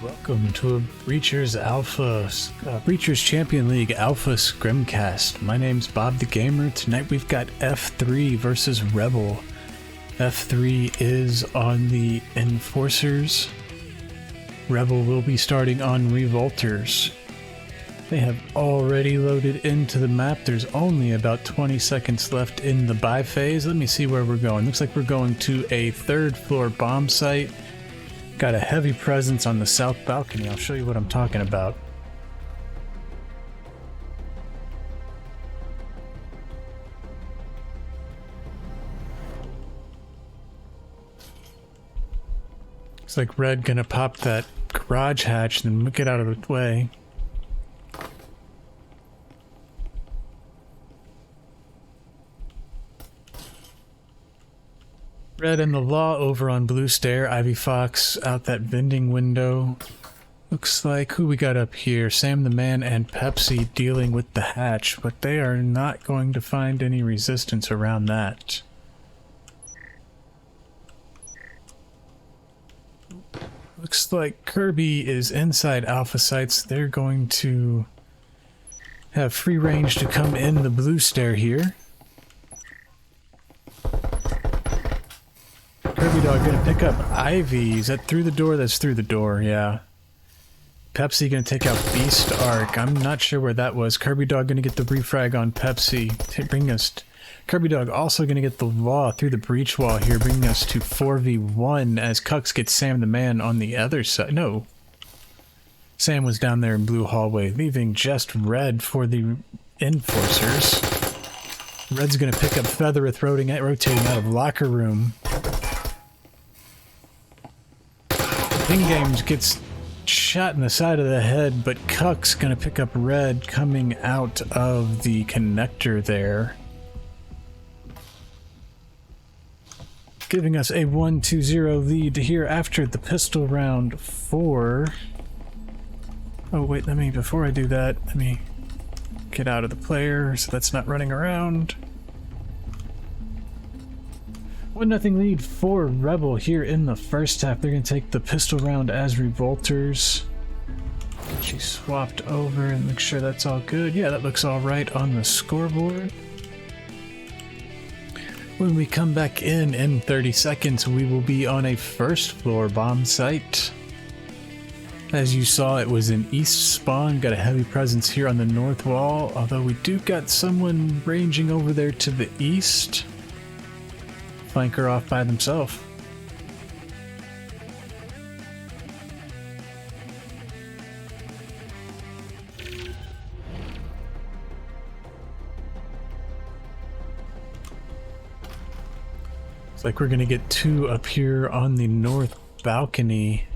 Welcome to a Breachers Champion League Alpha Scrimcast. My name's Bob the Gamer. Tonight we've got F3 versus Rebel. F3 is on the Enforcers. Rebel will be starting on Revolters. They have already loaded into the map. There's only about 20 seconds left in the buy phase. Let me see where we're going. Looks like we're going to a third floor bomb site. Got a heavy presence on the south balcony. I'll show you what I'm talking about. Looks like Red gonna pop that garage hatch and then get out of the way. Red and the Law over on Blue Stair. Ivy Fox out that vending window. Looks like who we got up here? Sam the Man and Pepsi dealing with the hatch, but they are not going to find any resistance around that. Looks like Kirby is inside Alpha sites. They're going to have free range to come in the Blue Stair here. Kirby Dog gonna pick up Ivy. Is that through the door? That's through the door, yeah. Pepsi gonna take out Beast Arc. I'm not sure where that was. Kirby Dog gonna get the refrag on Pepsi. Bring us... Kirby Dog also gonna get the Law through the breach wall here, bringing us to 4v1 as Cucks gets Sam the Man on the other side. No. Sam was down there in Blue Hallway, leaving just Red for the Enforcers. Red's gonna pick up Feathereth rotating out of Locker Room. Ping Games gets shot in the side of the head, but Cuck's gonna pick up Red coming out of the connector there. Giving us a 1-2-0 lead here after the pistol round 4. Oh wait, before I do that, let me get out of the player so that's not running around. 1-0 lead for Rebel here in the first half. They're going to take the pistol round as Revolters. She swapped over and make sure that's all good. Yeah, that looks all right on the scoreboard. When we come back in 30 seconds, we will be on a first floor bomb site. As you saw, it was an east spawn. Got a heavy presence here on the north wall, although we do got someone ranging over there to the east. Flanker off by themselves. It's like we're gonna get two up here on the north balcony.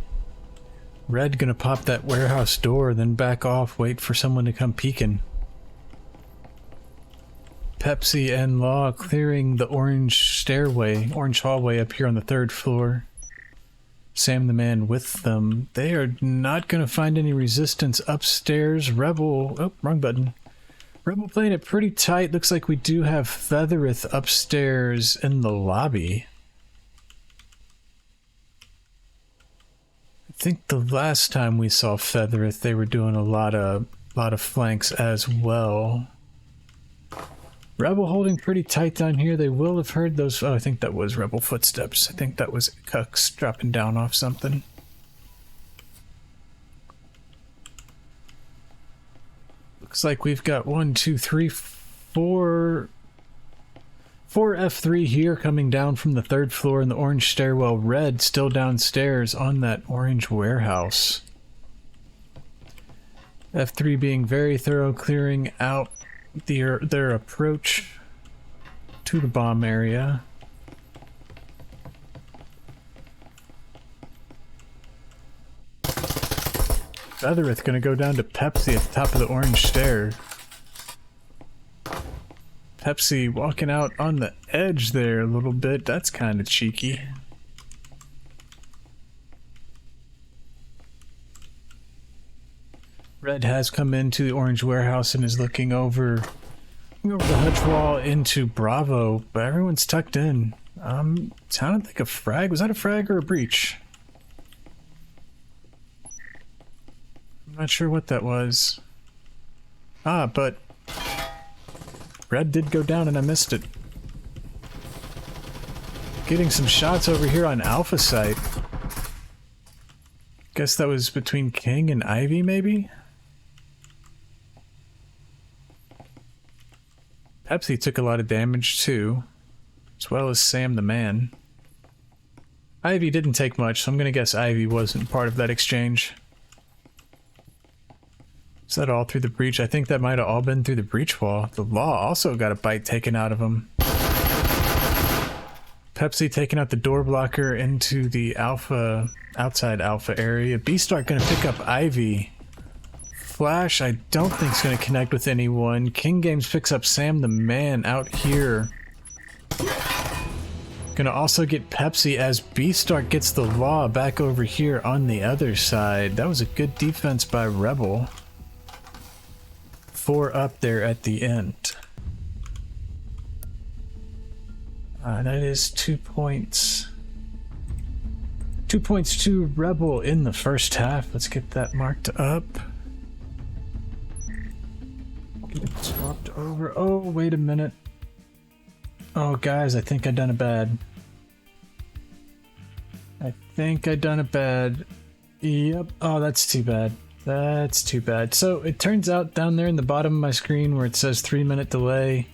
Red gonna pop that warehouse door, then back off, wait for someone to come peeking. Pepsi and Law clearing the orange hallway up here on the third floor. Sam the Man with them. They are not going to find any resistance upstairs. Rebel... Oh, wrong button. Rebel playing it pretty tight. Looks like we do have Feathereth upstairs in the lobby. I think the last time we saw Feathereth, they were doing a lot of flanks as well. Rebel holding pretty tight down here. They will have heard those... Oh, I think that was Rebel footsteps. I think that was Cucks dropping down off something. Looks like we've got 4 F3 here coming down from the third floor in the orange stairwell. Red still downstairs on that orange warehouse. F3 being very thorough, clearing out their approach to the bomb area. Feathereth gonna go down to Pepsi at the top of the orange stair. Pepsi walking out on the edge there a little bit. That's kind of cheeky. Red has come into the orange warehouse and is looking over the hutch wall into Bravo, but everyone's tucked in. Sounded like a frag. Was that a frag or a breach? Not sure what that was. Ah, but red did go down and I missed it. Getting some shots over here on Alpha site. Guess that was between King and Ivy, maybe? Pepsi took a lot of damage too, as well as Sam the Man. Ivy didn't take much, so I'm gonna guess Ivy wasn't part of that exchange. Is that all through the breach? I think that might have all been through the breach wall. The Law also got a bite taken out of him. Pepsi taking out the door blocker into the Alpha, outside Alpha area. Beastar gonna pick up Ivy. Flash, I don't think is gonna connect with anyone. King Games picks up Sam the Man out here. Gonna also get Pepsi as Beastar gets the Law back over here on the other side. That was a good defense by Rebel. 4 up there at the end. That is 2 points. 2 points to Rebel in the first half. Let's get that marked up. Get it swapped over. Oh, wait a minute. Oh, guys, I think I done it bad. Yep. Oh, that's too bad. That's too bad. So it turns out down there in the bottom of my screen where it says 3-minute delay,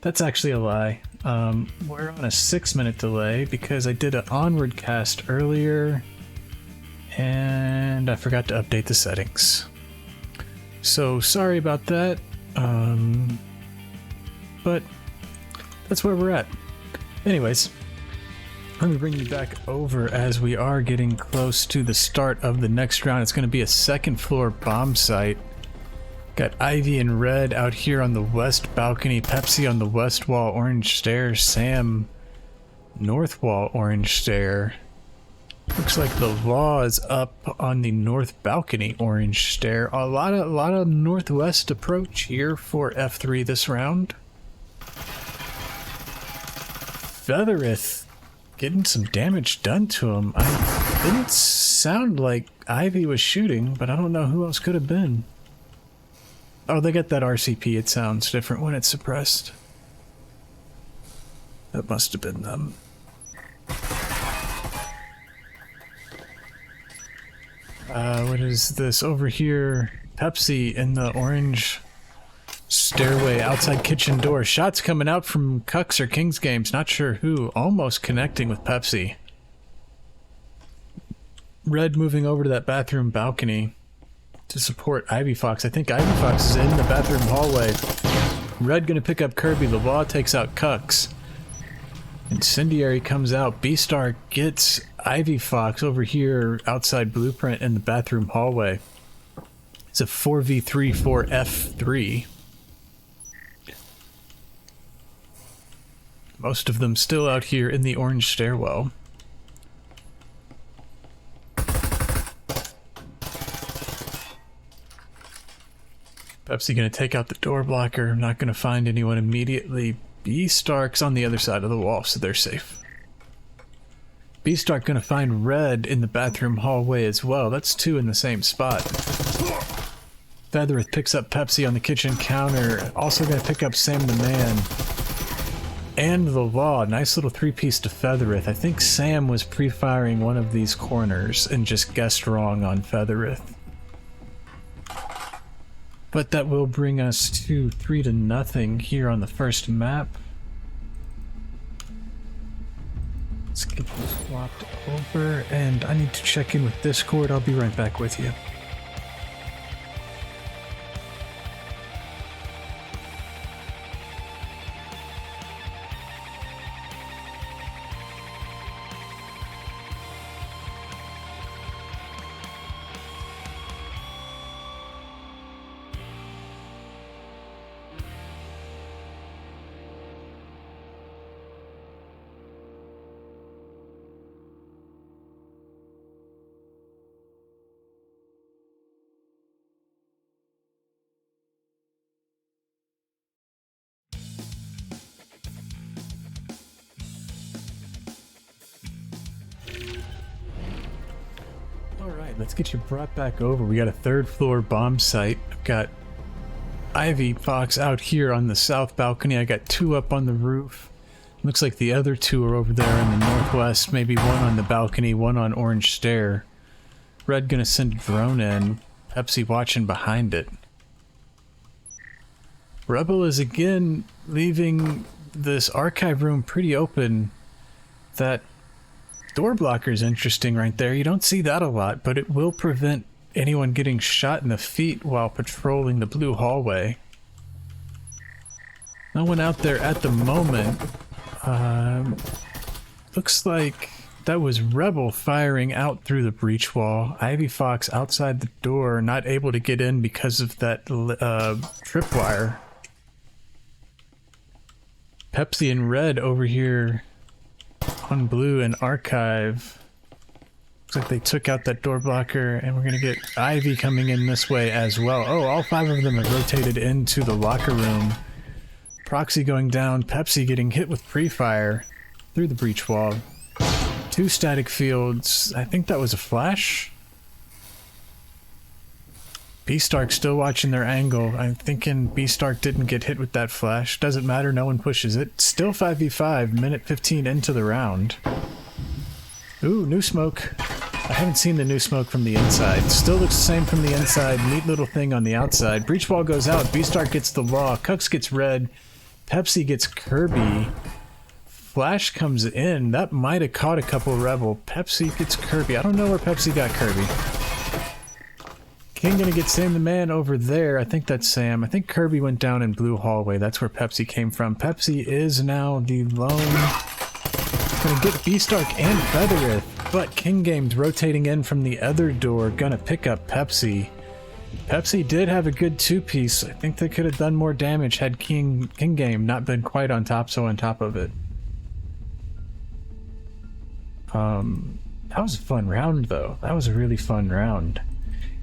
that's actually a lie. We're on a 6-minute delay because I did an onward cast earlier and I forgot to update the settings. So sorry about that. But that's where we're at. Anyways, let me bring you back over as we are getting close to the start of the next round. It's going to be a second floor bomb site. Got Ivy and Red out here on the west balcony, Pepsi on the west wall, orange stair, Sam north wall, orange stair. Looks like the Law is up on the north balcony, orange stair. A lot of northwest approach here for F3 this round. Featherith getting some damage done to him. I didn't sound like Ivy was shooting, but I don't know who else could have been. Oh, they get that RCP. It sounds different when it's suppressed. That must have been them. What is this over here? Pepsi in the orange stairway outside kitchen door. Shots coming out from Cucks or King's Games. Not sure who. Almost connecting with Pepsi. Red moving over to that bathroom balcony to support Ivy Fox. I think Ivy Fox is in the bathroom hallway. Red gonna pick up Kirby. The Law takes out Cucks. Incendiary comes out. Beastar gets Ivy Fox over here outside Blueprint in the bathroom hallway. It's a 4v3 for F3. Most of them still out here in the orange stairwell. Pepsi gonna take out the door blocker. Not gonna find anyone immediately. Beastark's on the other side of the wall, so they're safe. Beastark gonna find Red in the bathroom hallway as well. That's 2 in the same spot. Featherith picks up Pepsi on the kitchen counter. Also gonna pick up Sam the Man. And the Law. Nice little 3-piece to Featherith. I think Sam was pre-firing one of these corners and just guessed wrong on Featherith. But that will bring us to 3-0 here on the first map. Let's get this swapped over, and I need to check in with Discord. I'll be right back with you. Alright, let's get you brought back over. We got a third floor bomb site. I've got Ivy Fox out here on the south balcony. I got 2 up on the roof. Looks like the other 2 are over there in the northwest. Maybe 1 on the balcony, 1 on Orange Stair. Red gonna send a drone in. Pepsi watching behind it. Rebel is again leaving this archive room pretty open. That door blocker is interesting right there. You don't see that a lot, but it will prevent anyone getting shot in the feet while patrolling the blue hallway. No one out there at the moment. Looks like that was Rebel firing out through the breach wall. Ivy Fox outside the door, not able to get in because of that tripwire. Pepsi and Red over here on blue and archive. Looks like they took out that door blocker, and we're gonna get Ivy coming in this way as well. Oh, all 5 of them have rotated into the locker room. Proxy going down, Pepsi getting hit with pre-fire through the breach wall. 2 static fields. I think that was a flash. B-Stark still watching their angle. I'm thinking B-Stark didn't get hit with that flash. Doesn't matter, no one pushes it. Still 5v5, minute 15 into the round. Ooh, new smoke. I haven't seen the new smoke from the inside. Still looks the same from the inside. Neat little thing on the outside. Breach wall goes out. B-Stark gets the law. Cux gets red. Pepsi gets Kirby. Flash comes in. That might have caught a couple Rebel. Pepsi gets Kirby. I don't know where Pepsi got Kirby. King gonna get Sam the Man over there. I think that's Sam. I think Kirby went down in blue hallway. That's where Pepsi came from. Pepsi is now the lone. Gonna get B-Stark and Featherith, but King Game's rotating in from the other door. Gonna pick up Pepsi. Pepsi did have a good 2-piece. I think they could have done more damage had King Game not been quite on top of it. That was a fun round though. That was a really fun round.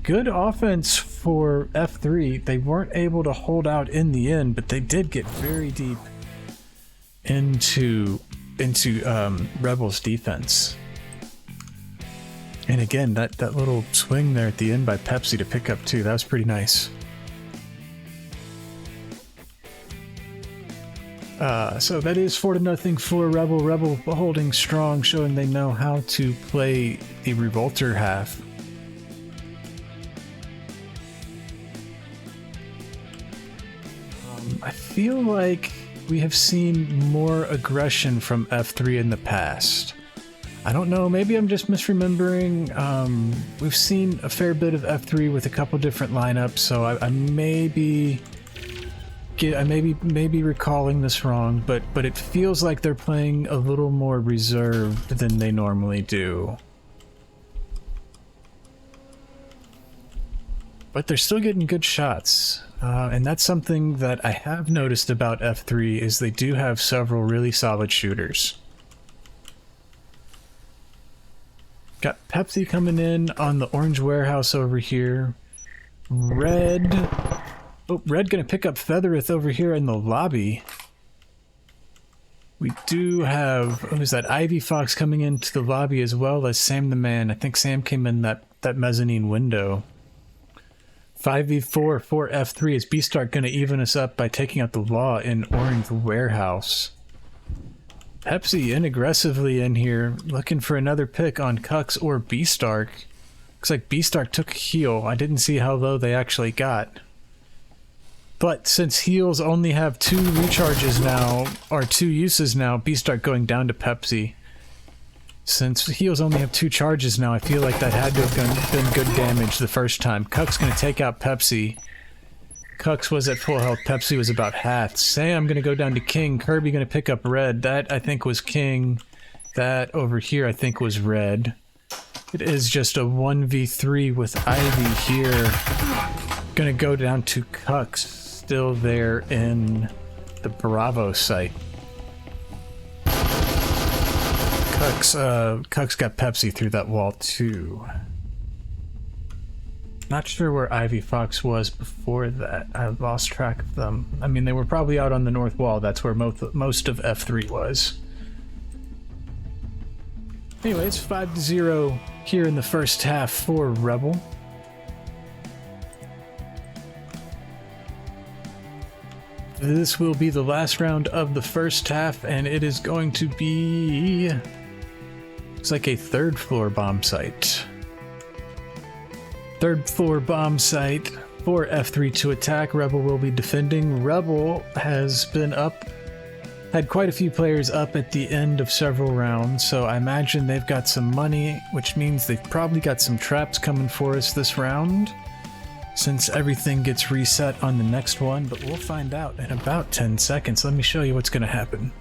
Good offense for F3. They weren't able to hold out in the end, but they did get very deep into Rebel's defense. And again, that little swing there at the end by Pepsi to pick up 2, that was pretty nice. So that is 4-0 for Rebel. Rebel holding strong, showing they know how to play the Revolter half. I feel like we have seen more aggression from F3 in the past. I don't know, maybe I'm just misremembering. We've seen a fair bit of F3 with a couple different lineups, so I may be recalling this wrong, but it feels like they're playing a little more reserved than they normally do. But they're still getting good shots. And that's something that I have noticed about F3 is they do have several really solid shooters. Got Pepsi coming in on the orange warehouse over here. Red gonna pick up Featherith over here in the lobby. We do have, who's that, Ivy Fox coming into the lobby as well as Sam the Man. I think Sam came in that mezzanine window. 5v4 for F3. Is B-Stark going to even us up by taking out the law in Orange Warehouse? Pepsi in aggressively in here, looking for another pick on Cux or B-Stark. Looks like B-Stark took a heal. I didn't see how low they actually got. But since heals only have 2 recharges now, or 2 uses now, B-Stark going down to Pepsi. Since heals only have 2 charges now, I feel like that had to have been good damage the first time. Cuck's gonna take out Pepsi. Cux was at full health, Pepsi was about half. Sam gonna go down to King, Kirby gonna pick up Red. That I think was King. That over here I think was Red. It is just a 1v3 with Ivy here. Gonna go down to Cux, still there in the Bravo site. Cux got Pepsi through that wall too. Not sure where Ivy Fox was before that. I lost track of them. I mean, they were probably out on the north wall. That's where most of F3 was. Anyway, it's 5-0 here in the first half for Rebel. This will be the last round of the first half, and it is going to be... Looks like a third floor bomb site. Third floor bomb site for F3 to attack. Rebel will be defending. Rebel has been up, had quite a few players up at the end of several rounds, so I imagine they've got some money, which means they've probably got some traps coming for us this round, since everything gets reset on the next one, but we'll find out in about 10 seconds. Let me show you what's going to happen.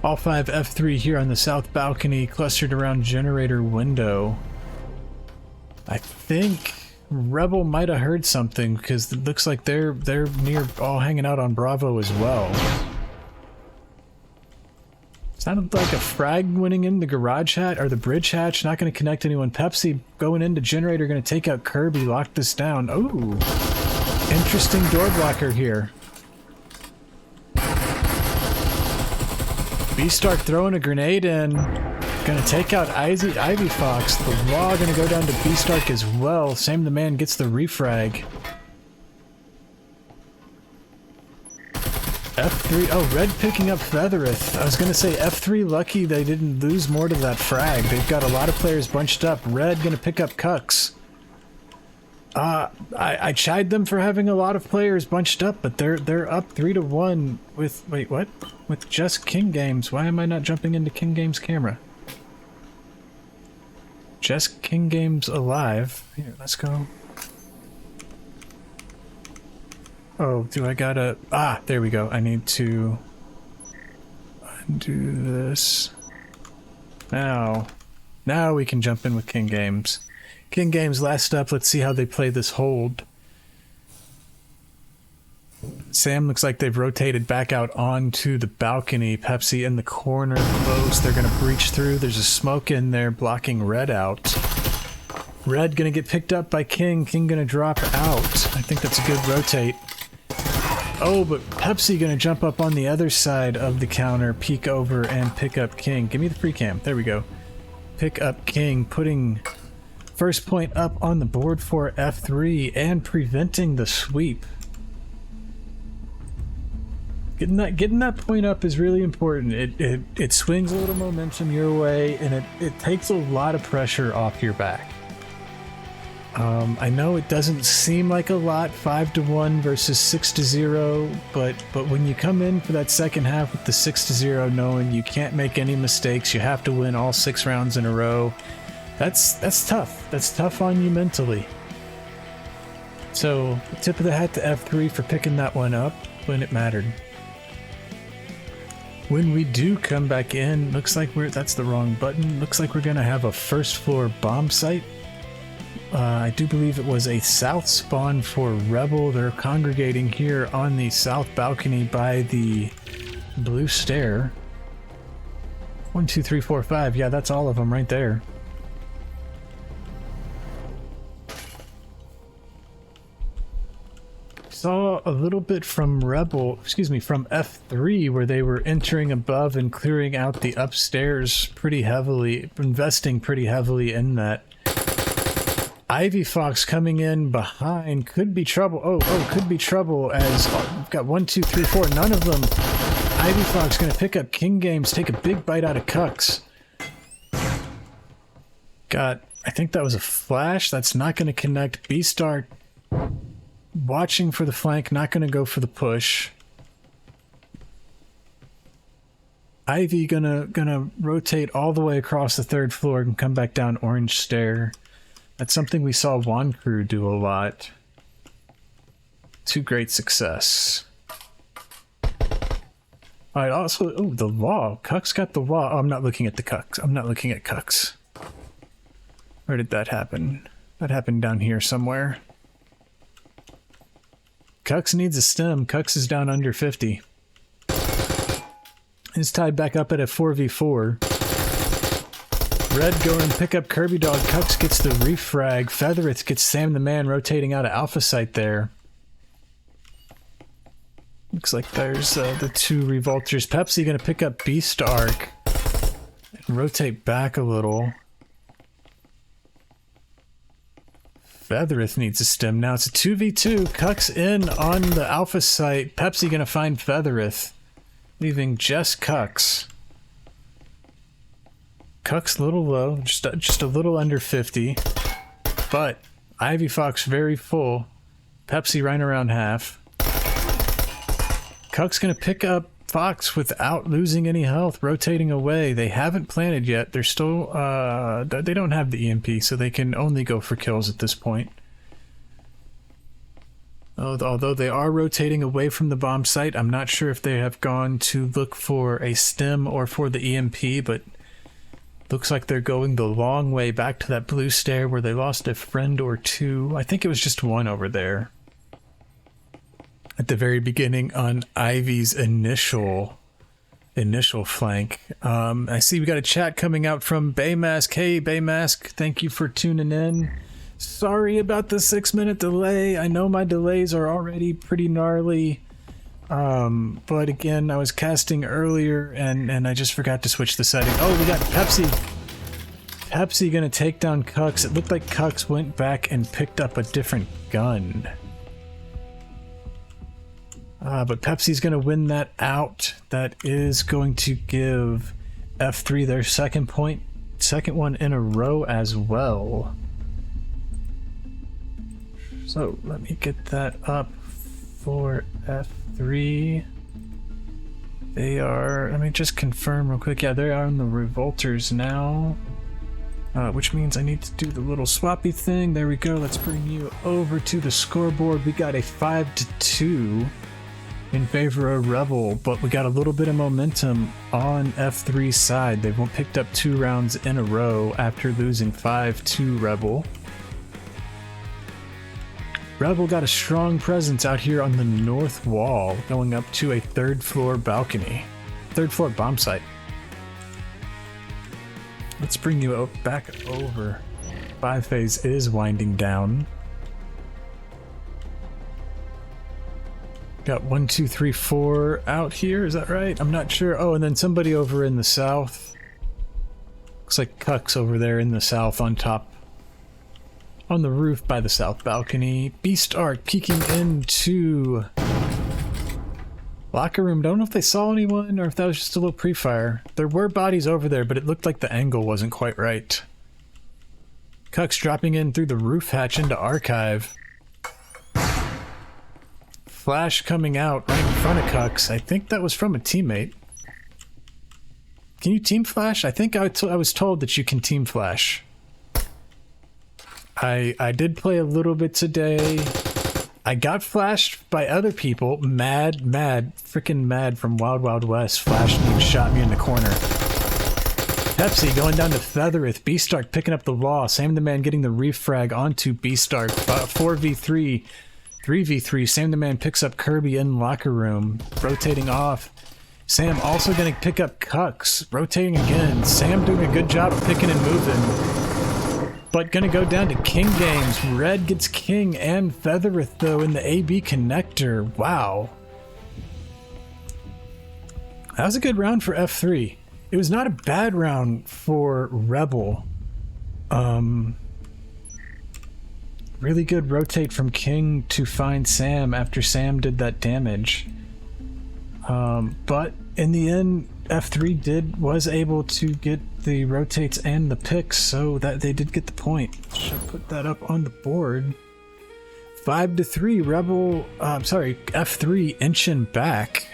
All 5 F3 here on the south balcony, clustered around generator window. I think Rebel might have heard something, because it looks like they're near, all hanging out on Bravo as well. Sounded like a frag winning in the garage hatch, or the bridge hatch, not going to connect anyone. Pepsi going into generator, going to take out Kirby, lock this down. Ooh, interesting door blocker here. B-Stark throwing a grenade in, going to take out Ivy Fox. The Law going to go down to B-Stark as well. Sam the Man gets the refrag. F3, oh, Red picking up Feathereth. I was going to say F3 lucky they didn't lose more to that frag. They've got a lot of players bunched up. Red going to pick up Cucks. I chide them for having a lot of players bunched up, but they're up 3-1 with, wait, what? With just King Games. Why am I not jumping into King Games camera? Just King Games alive. Here, let's go. Oh, do I gotta... Ah, there we go. I need to undo this. Now we can jump in with King Games. King Games last up. Let's see how they play this hold. Sam looks like they've rotated back out onto the balcony. Pepsi in the corner close. They're gonna breach through. There's a smoke in there blocking Red out. Red gonna get picked up by King. King gonna drop out. I think that's a good rotate. Oh, but Pepsi gonna jump up on the other side of the counter, peek over, and pick up King. Give me the free cam. There we go. Pick up King, putting first point up on the board for F3 and preventing the sweep. Getting that point up is really important. It swings a little momentum your way, and it takes a lot of pressure off your back. I know it doesn't seem like a lot, 5-1 versus 6-0, but when you come in for that second half with the 6-0, knowing you can't make any mistakes, you have to win all 6 rounds in a row, that's tough. That's tough on you mentally. So, tip of the hat to F3 for picking that one up when it mattered. When we do come back in, looks like that's the wrong button. Looks like we're gonna have a first floor bomb site. I do believe it was a south spawn for Rebel. They're congregating here on the south balcony by the blue stair. 1, 2, 3, 4, 5. Yeah, that's all of them right there. Saw a little bit from from F3, where they were entering above and clearing out the upstairs pretty heavily, investing pretty heavily in that. Ivy Fox coming in behind could be trouble. Oh, could be trouble as we've got 1, 2, 3, 4. None of them. Ivy Fox going to pick up King Games, take a big bite out of Cucks. Got, I think that was a flash. That's not going to connect. B-Star watching for the flank, not going to go for the push. Ivy gonna rotate all the way across the third floor and come back down orange stair. That's something we saw Juan Crew do a lot. To great success. Alright, also, oh, the Law. Cucks got the Law. Oh, I'm not looking at the Cucks. I'm not looking at Cucks. Where did that happen? That happened down here somewhere. Cucks needs a stem. Cucks is down under 50. He's tied back up at a 4v4. Red going and pick up Kirby Dog. Cucks gets the refrag. Feathereth gets Sam the Man rotating out of Alpha Site there. Looks like there's the 2 Revolters. Pepsi going to pick up Beast Arc. Rotate back a little. Feathereth needs a stim. Now it's a 2v2. Cuck's in on the alpha site. Pepsi gonna find Feathereth, leaving just Cuck's. Cuck's a little low, just a little under 50. But Ivy Fox very full. Pepsi right around half. Cuck's gonna pick up Fox without losing any health, rotating away. They haven't planted yet. They're still, they don't have the EMP, so they can only go for kills at this point. Although they are rotating away from the bomb site, I'm not sure if they have gone to look for a stim or for the EMP, but looks like they're going the long way back to that blue stair where they lost a friend or two. I think it was just one over there at the very beginning on Ivy's initial flank. I see we got a chat coming out from Baymask. Hey Baymask, thank you for tuning in. Sorry about the 6-minute delay. I know my delays are already pretty gnarly. But again, I was casting earlier and I just forgot to switch the setting. Oh, we got Pepsi. Pepsi gonna take down Cucks. It looked like Cucks went back and picked up a different gun. But Pepsi's going to win that out. That is going to give F3 their second one in a row as well. So let me get that up for F3. They are, let me just confirm real quick. Yeah, they are on the Revolters now. Which means I need to do the little swappy thing. There we go. Let's bring you over to the scoreboard. We got a 5-2. In favor of Rebel, but we got a little bit of momentum on F3's side. They've picked up 2 rounds in a row after losing 5-2 Rebel. Rebel got a strong presence out here on the north wall, going up to a 3rd floor balcony. 3rd floor bomb site. Let's bring you back over. 5 phase is winding down. Got 1, 2, 3, 4 out here, is that right? I'm not sure. Oh, and then somebody over in the south. Looks like Cuck's over there in the south on top. On the roof by the south balcony. Beast Art peeking into locker room. Don't know if they saw anyone or if that was just a little pre-fire. There were bodies over there, but it looked like the angle wasn't quite right. Cuck's dropping in through the roof hatch into archive. Flash coming out right in front of Cucks. I think that was from a teammate. Can you team flash? I think I was told that you can team flash. I did play a little bit today. I got flashed by other people. Freaking mad from Wild Wild West. Flashed me and shot me in the corner. Pepsi going down to Feathereth. Beastark picking up the law. Sam the Man getting the refrag onto Beastark. 4v3. 3v3, Sam the Man picks up Kirby in locker room, rotating off. Sam also going to pick up Cucks, rotating again. Sam doing a good job of picking and moving. But going to go down to King Games. Red gets King and Feathereth though in the AB connector. Wow. That was a good round for F3. It was not a bad round for Rebel. Really good rotate from King to find Sam after Sam did that damage. But in the end, F3 was able to get the rotates and the picks, so that they did get the point. Should put that up on the board. 5-3, Rebel, F3 inching back.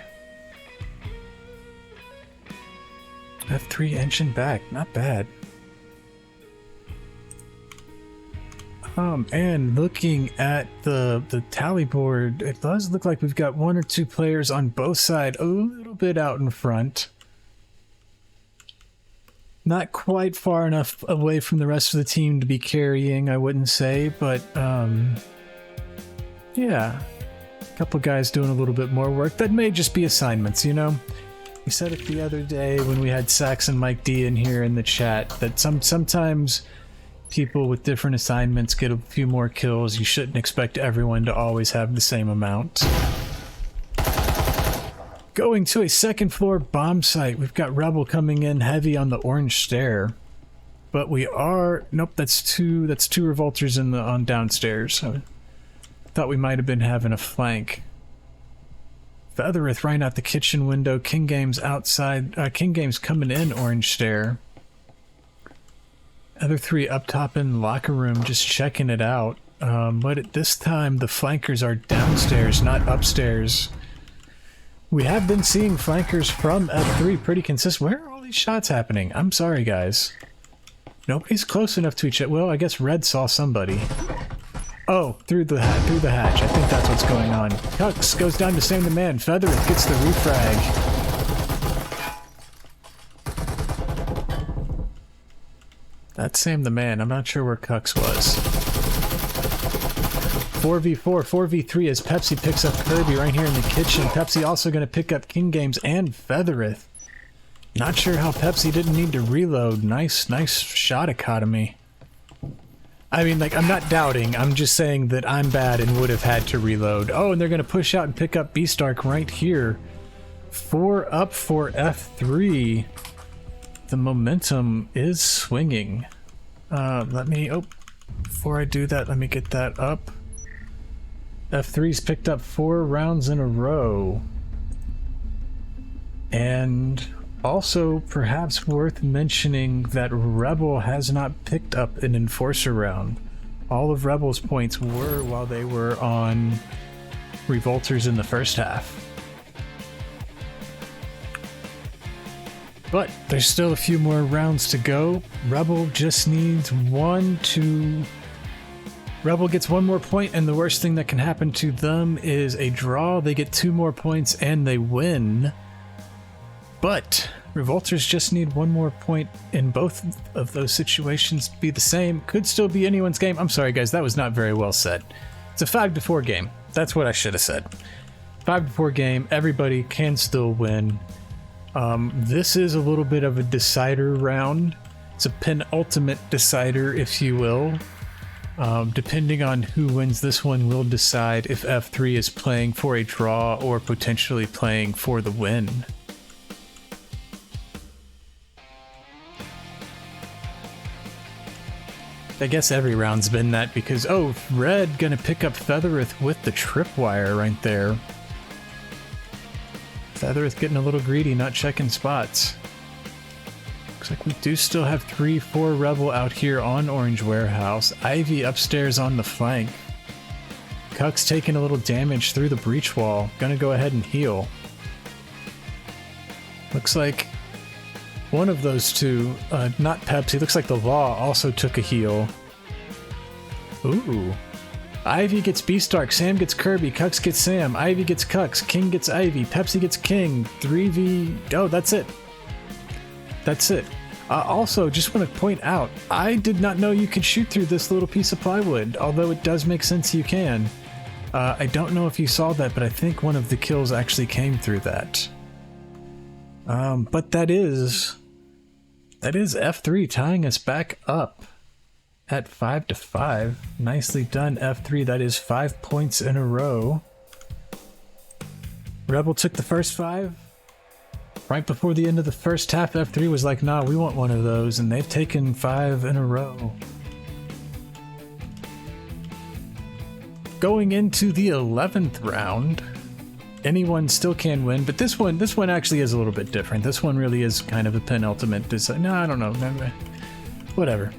F3 inching back, not bad. And looking at the tally board, it does look like we've got 1 or 2 players on both sides, a little bit out in front. Not quite far enough away from the rest of the team to be carrying, I wouldn't say, but yeah. A couple guys doing a little bit more work. That may just be assignments, you know? We said it the other day when we had Sax and Mike D in here in the chat, that sometimes people with different assignments get a few more kills. You shouldn't expect everyone to always have the same amount. Going to a second floor bomb site. We've got Rebel coming in heavy on the orange stair. But we are... Nope, that's two revolters on downstairs. I thought we might have been having a flank. Feathereth right out the kitchen window. King Game's outside. King Game's coming in orange stair. Other three up top in locker room just checking it out. But at this time the flankers are downstairs, not upstairs. We have been seeing flankers from F3 pretty consistent. Where are all these shots happening? I'm sorry, guys. Nobody's close enough to each other. Well, I guess Red saw somebody. Oh, through the hatch. I think that's what's going on. Hux goes down to Sam the Man. Feathereth gets the refrag. That's Sam the Man. I'm not sure where Cux was. 4v4, 4v3 as Pepsi picks up Kirby right here in the kitchen. Pepsi also going to pick up King Games and Feathereth. Not sure how Pepsi didn't need to reload. Nice shot economy. I mean, like, I'm not doubting. I'm just saying that I'm bad and would have had to reload. Oh, and they're going to push out and pick up Beast Arc right here. 4 up for F3. The momentum is swinging. Before I do that, let me get that up. F3's picked up 4 rounds in a row. And also, perhaps worth mentioning that Rebel has not picked up an Enforcer round. All of Rebel's points were while they were on Revolters in the first half. But there's still a few more rounds to go. Rebel just needs Rebel gets 1 more point, and the worst thing that can happen to them is a draw. They get 2 more points and they win. But Revolters just need 1 more point in both of those situations. Be the same. Could still be anyone's game. I'm sorry, guys. That was not very well said. It's a 5-4 game. That's what I should have said. 5-4 game. Everybody can still win. This is a little bit of a decider round. It's a penultimate decider, if you will. Depending on who wins this one will decide if F3 is playing for a draw or potentially playing for the win. I guess every round's been that because, oh, Red gonna pick up Feathereth with the tripwire right there. Feathereth getting a little greedy, not checking spots. Looks like we do still have 3-4 Rebel out here on Orange Warehouse. Ivy upstairs on the flank. Cuck's taking a little damage through the breach wall. Gonna go ahead and heal. Looks like one of those two, not Pepsi, looks like the Law also took a heal. Ooh. Ivy gets Beastark, Sam gets Kirby, Cucks gets Sam, Ivy gets Cucks, King gets Ivy, Pepsi gets King, 3v... Oh, that's it. That's it. Also, just want to point out, I did not know you could shoot through this little piece of plywood, although it does make sense you can. I don't know if you saw that, but I think one of the kills actually came through that. But that is F3 tying us back up at 5-5. Nicely done, F3. That is 5 points in a row. Rebel took the first 5. Right before the end of the first half, F3 was like, nah, we want one of those, and they've taken 5 in a row. Going into the 11th round, anyone still can win, but this one actually is a little bit different. This one really is kind of a penultimate design. No, I don't know. Whatever.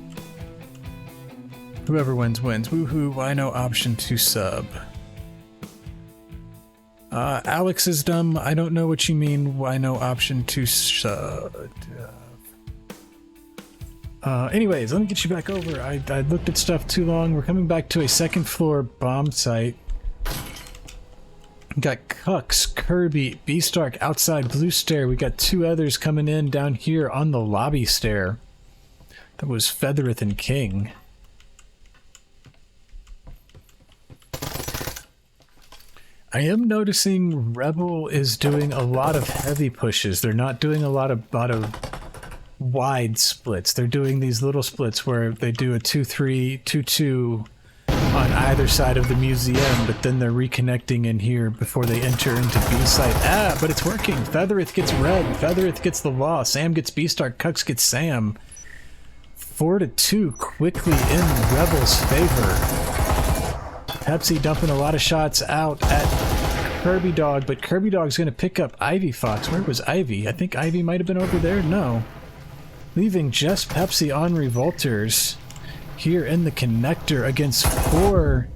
Whoever wins, wins. Woohoo, why no option to sub? Alex is dumb. I don't know what you mean. Why no option to sub? Anyways, let me get you back over. I looked at stuff too long. We're coming back to a second floor bomb site. We got Cucks, Kirby, Beastark outside blue stair. We got 2 others coming in down here on the lobby stair. That was Feathereth and King. I am noticing Rebel is doing a lot of heavy pushes. They're not doing a lot of wide splits. They're doing these little splits where they do a 2-3, 2-2 on either side of the museum, but then they're reconnecting in here before they enter into B site. Ah, but it's working. Featherith gets red. Featherith gets the law. Sam gets Beastar. Cucks gets Sam. 4-2 quickly in Rebel's favor. Pepsi dumping a lot of shots out at Kirby Dog, but Kirby Dog's going to pick up Ivy Fox. Where was Ivy? I think Ivy might have been over there. No. Leaving just Pepsi on Revolters here in the connector against 4.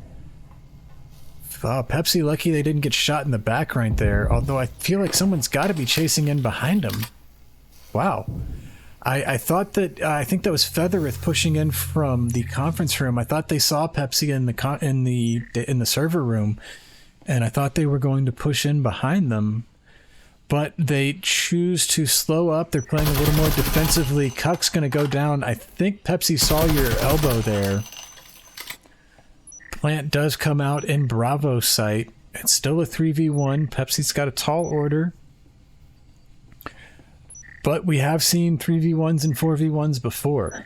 Oh, Pepsi lucky they didn't get shot in the back right there, although I feel like someone's got to be chasing in behind him. Wow. I thought that I think that was Featherith pushing in from the conference room. I thought they saw Pepsi in the server room, and I thought they were going to push in behind them, but they choose to slow up. They're playing a little more defensively. Cuck's going to go down. I think Pepsi saw your elbow there. Plant does come out in Bravo site. It's still a 3v1. Pepsi's got a tall order. But we have seen 3v1s and 4v1s before.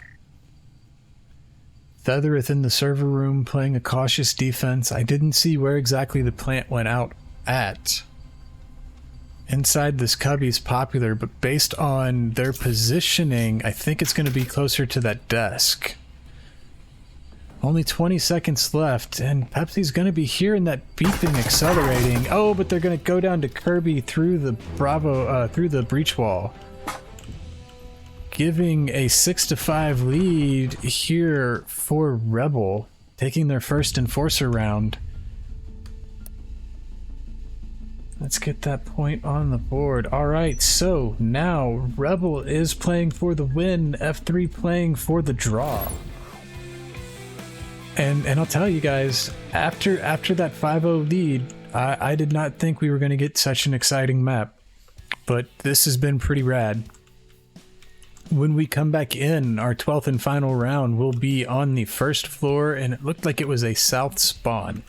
Featherith in the server room playing a cautious defense. I didn't see where exactly the plant went out at. Inside this cubby's popular, but based on their positioning, I think it's going to be closer to that desk. Only 20 seconds left, and Pepsi's going to be hearing that beeping accelerating. Oh, but they're going to go down to Kirby through the through the breach wall. Giving a 6-5 lead here for Rebel, taking their first Enforcer round. Let's get that point on the board. Alright, so now Rebel is playing for the win, F3 playing for the draw. And I'll tell you guys, after that 5-0 lead, I did not think we were going to get such an exciting map. But this has been pretty rad. When we come back in, our 12th and final round will be on the first floor, and it looked like it was a south spawn.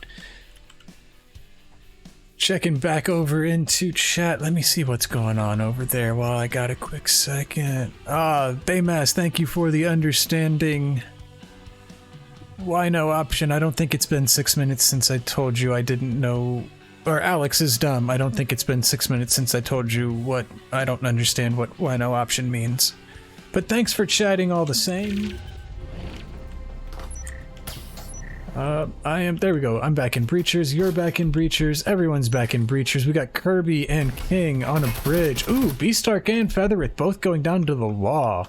Checking back over into chat. Let me see what's going on over there while I got a quick second. Baymass, thank you for the understanding. Why no option? I don't think it's been 6 minutes since I told you I didn't know. Or Alex is dumb. I don't think it's been 6 minutes since I told you what I don't understand what why no option means. But thanks for chatting all the same. There we go. I'm back in Breachers. You're back in Breachers. Everyone's back in Breachers. We got Kirby and King on a bridge. Ooh, Beastark and Featherith both going down to the law.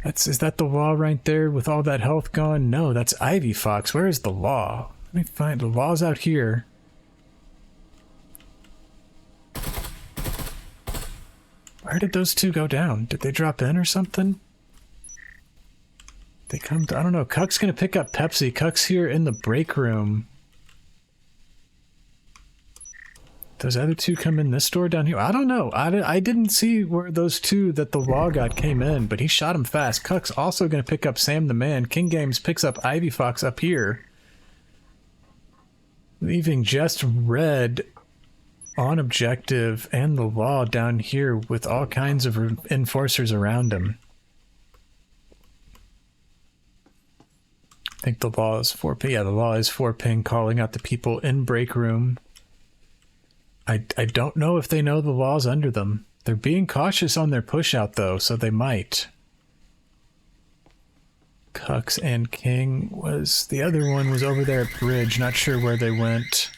Is that the law right there with all that health gone? No, that's Ivy Fox. Where is the law? Let me find the law's out here. Where did those two go down? Did they drop in or something? They come to, I don't know. Cuck's gonna pick up Pepsi. Cuck's here in the break room. Those other two come in this door down here? I don't know. I didn't see where those two that the law got came in, but he shot him fast. Cuck's also gonna pick up Sam the Man. King Games picks up Ivy Fox up here. Leaving just Red on objective and the law down here with all kinds of enforcers around him. I think the law is 4-ping. Yeah, the law is 4-ping, calling out the people in break room. I don't know if they know the law's under them. They're being cautious on their push out though, so they might. Cucks and King was... The other one was over there at bridge, not sure where they went.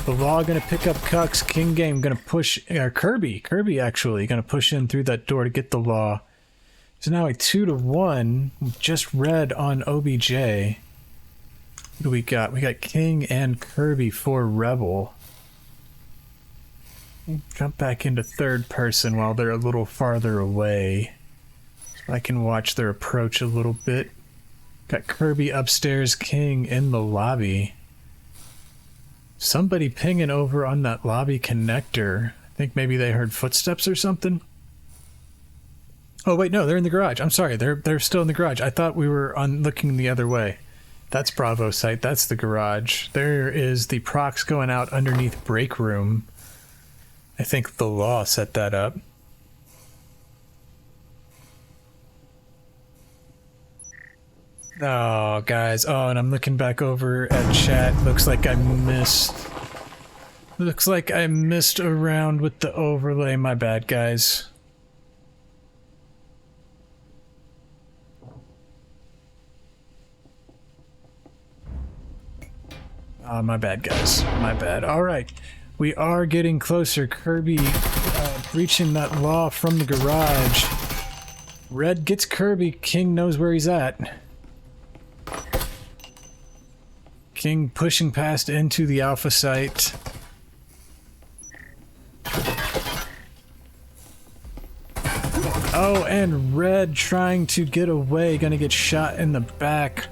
The law gonna pick up Cucks. King Game gonna push... Kirby actually gonna push in through that door to get the law. So now a 2-1, just Red on OBJ. What do we got? We got King and Kirby for Rebel. Jump back into third person while they're a little farther away. So I can watch their approach a little bit. Got Kirby upstairs, King in the lobby. Somebody pinging over on that lobby connector. I think maybe they heard footsteps or something. Oh wait, no, they're in the garage. I'm sorry, they're still in the garage. I thought we were looking the other way. That's Bravo site, that's the garage. There is the procs going out underneath break room. I think the law set that up. Oh, guys. Oh, and I'm looking back over at chat. Looks like I missed. Looks like I missed a round with the overlay. My bad, guys. My bad, guys. My bad. All right. We are getting closer. Kirby breaching that law from the garage. Red gets Kirby. King knows where he's at. King pushing past into the alpha site. Oh, and Red trying to get away. Gonna get shot in the back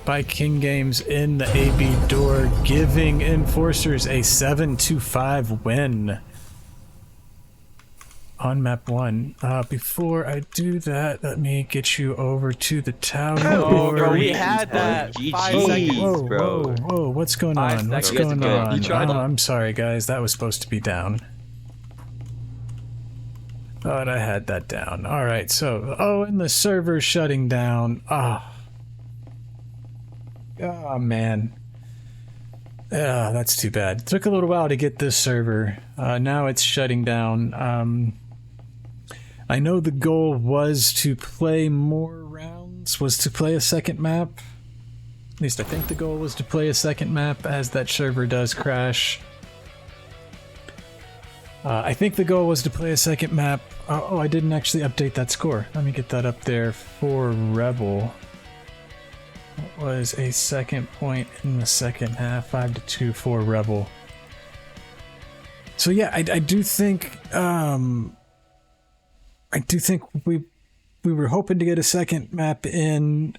by King Games in the AB door, giving Enforcers a 7-5 win on map 1. Before I do that, let me get you over to the tower. Oh, bro, we had that. GG, 5 seconds. Whoa, bro. whoa, whoa, what's going 5 on? What's seconds. going You guys are on? good. You tried Oh, to- I'm sorry, guys. That was supposed to be down. Thought I had that down. Alright, so... Oh, and the server's shutting down. Ah. Oh, man. Yeah, that's too bad. It took a little while to get this server. Now it's shutting down. I know the goal was to play more rounds, was to play a second map. At least I think the goal was to play a second map as that server does crash. I think the goal was to play a second map. Oh, I didn't actually update that score. Let me get that up there for Rebel. It was a second point in the second half, 5-2 for Rebel. So yeah, I do think we were hoping to get a second map in.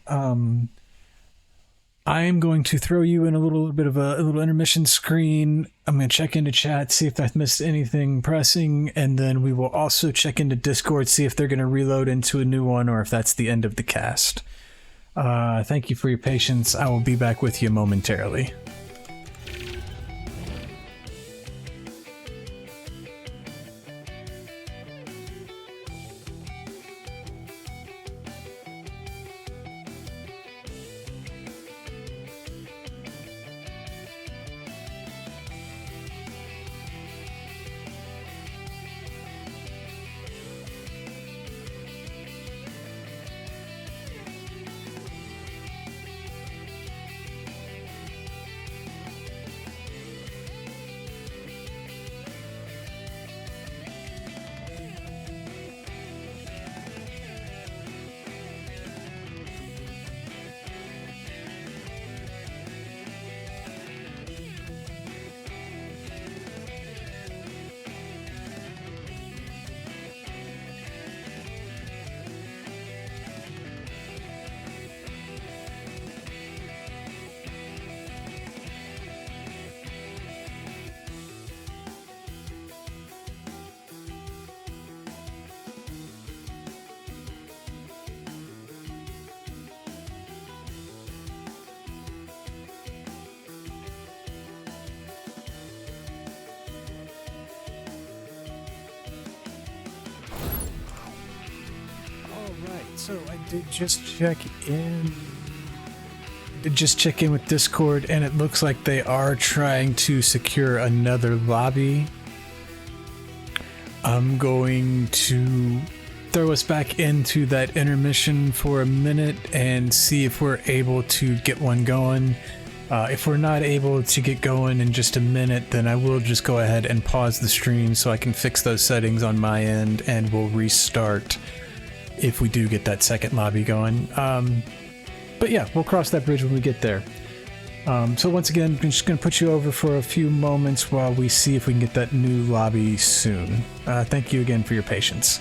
I am going to throw you in a little bit of a little intermission screen. I'm going to check into chat, see if I've missed anything pressing, and then we will also check into Discord, see if they're going to reload into a new one or if that's the end of the cast. Thank you for your patience. I will be back with you momentarily. So I did just check in. With Discord, and it looks like they are trying to secure another lobby. I'm going to throw us back into that intermission for a minute and see if we're able to get one going. If we're not able to get going in just a minute, then I will just go ahead and pause the stream so I can fix those settings on my end, and we'll restart if we do get that second lobby going. But yeah, we'll cross that bridge when we get there. So once again, I'm just going to put you over for a few moments while we see if we can get that new lobby soon. Thank you again for your patience.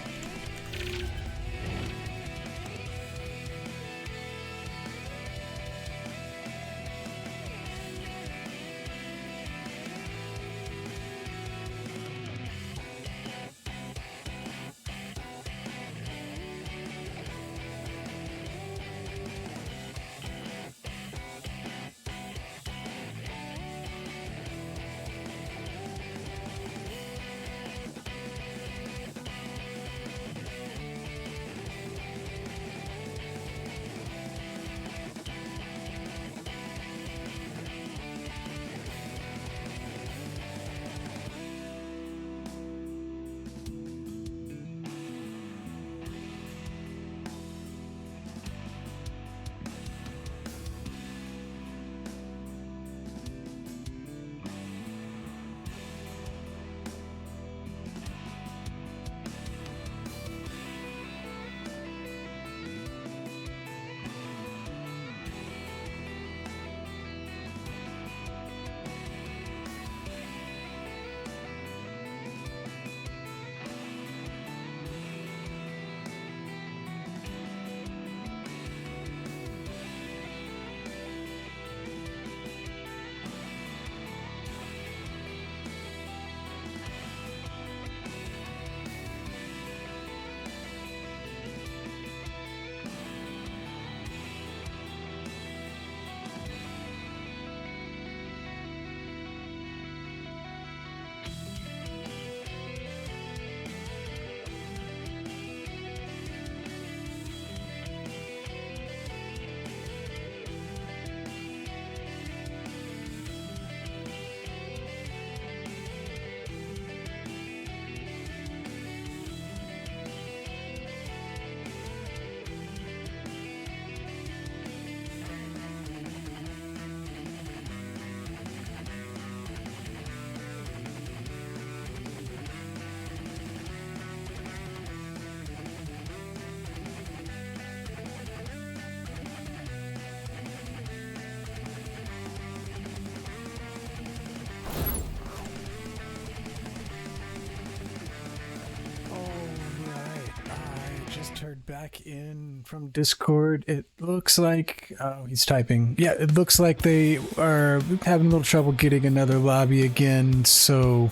Just heard back in from Discord. It looks like he's typing. Yeah, it looks like they are having a little trouble getting another lobby again, so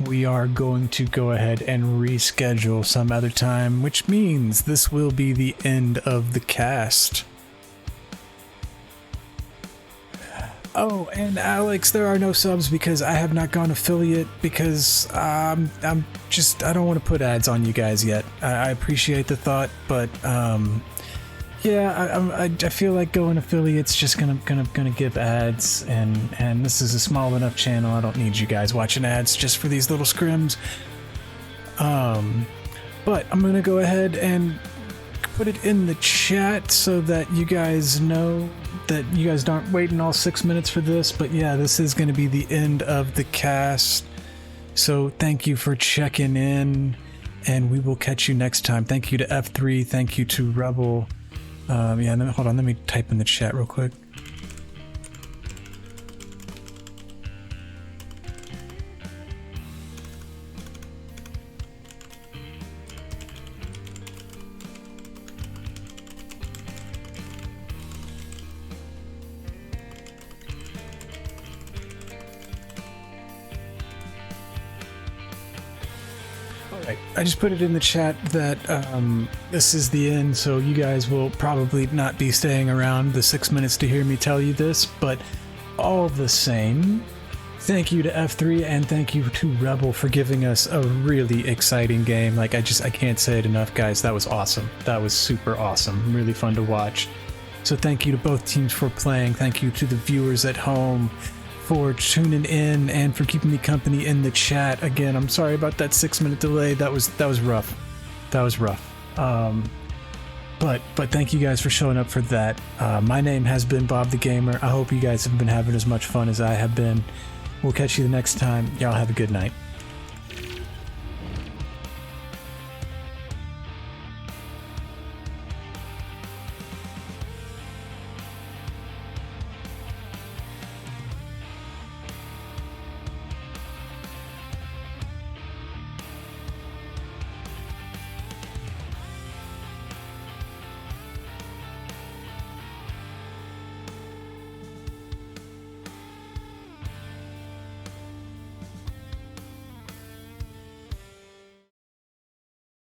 we are going to go ahead and reschedule some other time, which means this will be the end of the cast. Oh, and Alex, there are no subs because I have not gone affiliate because I don't want to put ads on you guys yet. I appreciate the thought, but yeah, I feel like going affiliate's just gonna give ads, and this is a small enough channel. I don't need you guys watching ads just for these little scrims. But I'm gonna go ahead and put it in the chat so that you guys know that you guys aren't waiting all 6 minutes for this. But yeah, this is going to be the end of the cast. So thank you for checking in, and we will catch you next time. Thank you to F3. Thank you to Rebel. Hold on. Let me type in the chat real quick. I just put it in the chat that this is the end, so you guys will probably not be staying around the 6 minutes to hear me tell you this, but all the same, thank you to F3 and thank you to Rebel for giving us a really exciting game. Like, I can't say it enough, guys. That was awesome. That was super awesome. Really fun to watch. So thank you to both teams for playing. Thank you to the viewers at home for tuning in and for keeping me company in the chat. Again, I'm sorry about that 6 minute delay. That was rough. That was rough. But thank you guys for showing up for that. My name has been Bob the Gamer. I hope you guys have been having as much fun as I have been. We'll catch you the next time. Y'all have a good night.